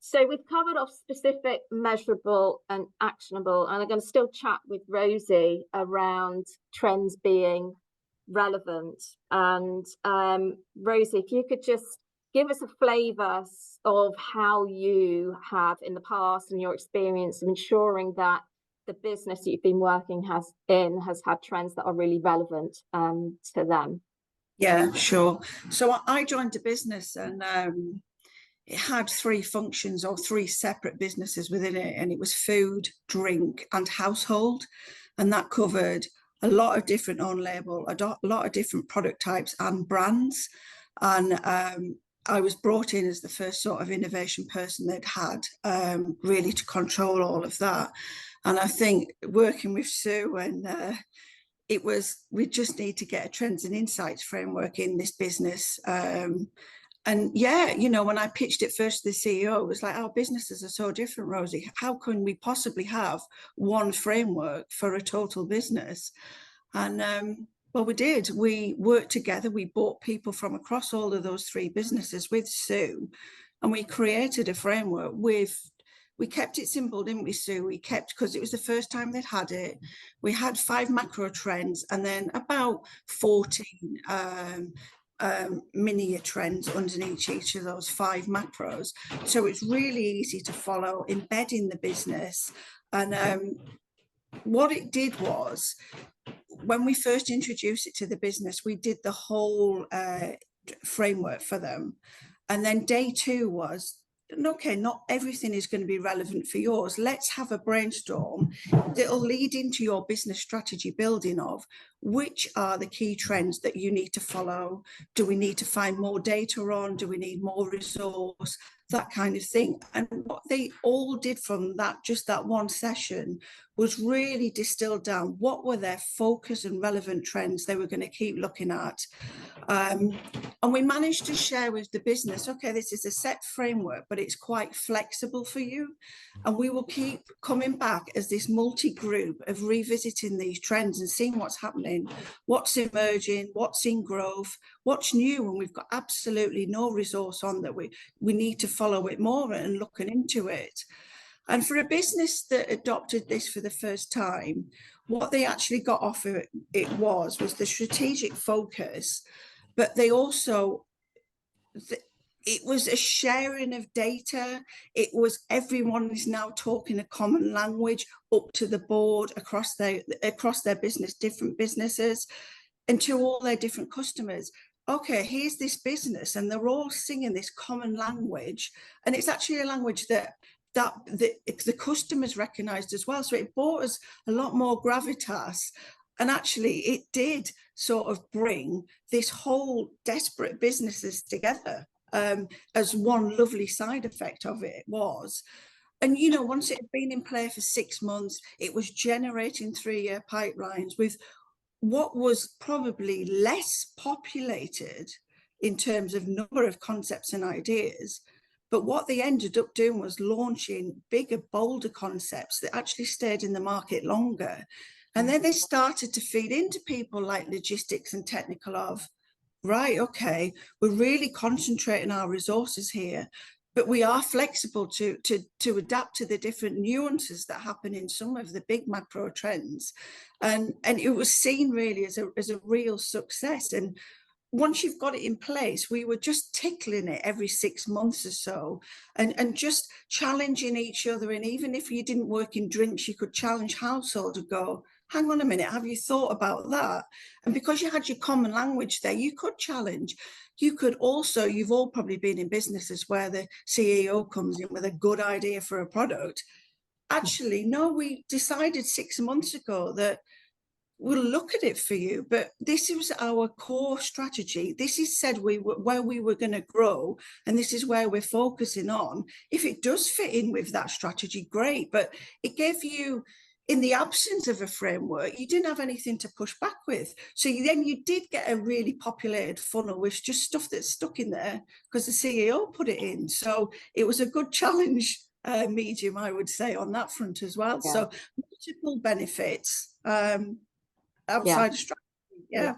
So we've covered off specific, measurable and actionable, and I'm going to still chat with Rosie around trends being relevant. And Rosie, if you could just give us a flavour of how you have in the past and your experience of ensuring that the business that you've been working has had trends that are really relevant to them. Yeah, sure. So I joined a business and it had three functions or three separate businesses within it, and it was food, drink and household, and that covered a lot of different own label, a lot of different product types and brands. And I was brought in as the first sort of innovation person they'd had, really to control all of that. And I think working with Sue and we just need to get a trends and insights framework in this business. And yeah, you know, when I pitched it first to the CEO, it was like, our businesses are so different, Rosie. How can we possibly have one framework for a total business? And well, we did. We worked together. We brought people from across all of those three businesses with Sue, and we created a framework we kept it simple, didn't we, Sue? We kept, because it was the first time they'd had it. We had 5 macro trends and then about 14 mini trends underneath each of those 5 macros. So it's really easy to follow, embedding the business. And what it did was, when we first introduced it to the business, we did the whole framework for them. And then day 2 was, okay, not everything is going to be relevant for yours. Let's have a brainstorm that'll lead into your business strategy building of which are the key trends that you need to follow. Do we need to find more data on? Do we need more resource? That kind of thing. And what they all did from that, just that one session, was really distilled down what were their focus and relevant trends they were going to keep looking at. And we managed to share with the business, okay, this is a set framework, but it's quite flexible for you. And we will keep coming back as this multi-group of revisiting these trends and seeing what's happening, what's emerging, what's in growth, what's new, and we've got absolutely no resource on that. We need to follow it more and looking into it. And for a business that adopted this for the first time, what they actually got off of it was the strategic focus, but they also, it was a sharing of data. It was everyone is now talking a common language up to the board, across their business, different businesses, and to all their different customers. Okay, here's this business, and they're all singing this common language, and it's actually a language that the customers recognized as well. So it brought us a lot more gravitas. And actually, it did sort of bring this whole desperate businesses together, as one lovely side effect of it was. And, you know, once it had been in play for 6 months, it was generating 3-year pipelines with what was probably less populated in terms of number of concepts and ideas. But what they ended up doing was launching bigger, bolder concepts that actually stayed in the market longer. And then they started to feed into people like logistics and technical of, right, okay, we're really concentrating our resources here, but we are flexible to adapt to the different nuances that happen in some of the big macro trends. And it was seen really as a real success. And once you've got it in place, we were just tickling it every 6 months or so, and just challenging each other. And even if you didn't work in drinks, you could challenge household and go, hang on a minute, have you thought about that? And because you had your common language there, you could challenge. You could also, you've all probably been in businesses where the CEO comes in with a good idea for a product. Actually, no, we decided 6 months ago that we'll look at it for you, but this was our core strategy. This is said where we were going to grow, and this is where we're focusing on. If it does fit in with that strategy, great, but it gave you, in the absence of a framework, you didn't have anything to push back with. So then you did get a really populated funnel with just stuff that's stuck in there because the CEO put it in. So it was a good challenge medium, I would say, on that front as well. Yeah. So multiple benefits outside of strategy. Yeah.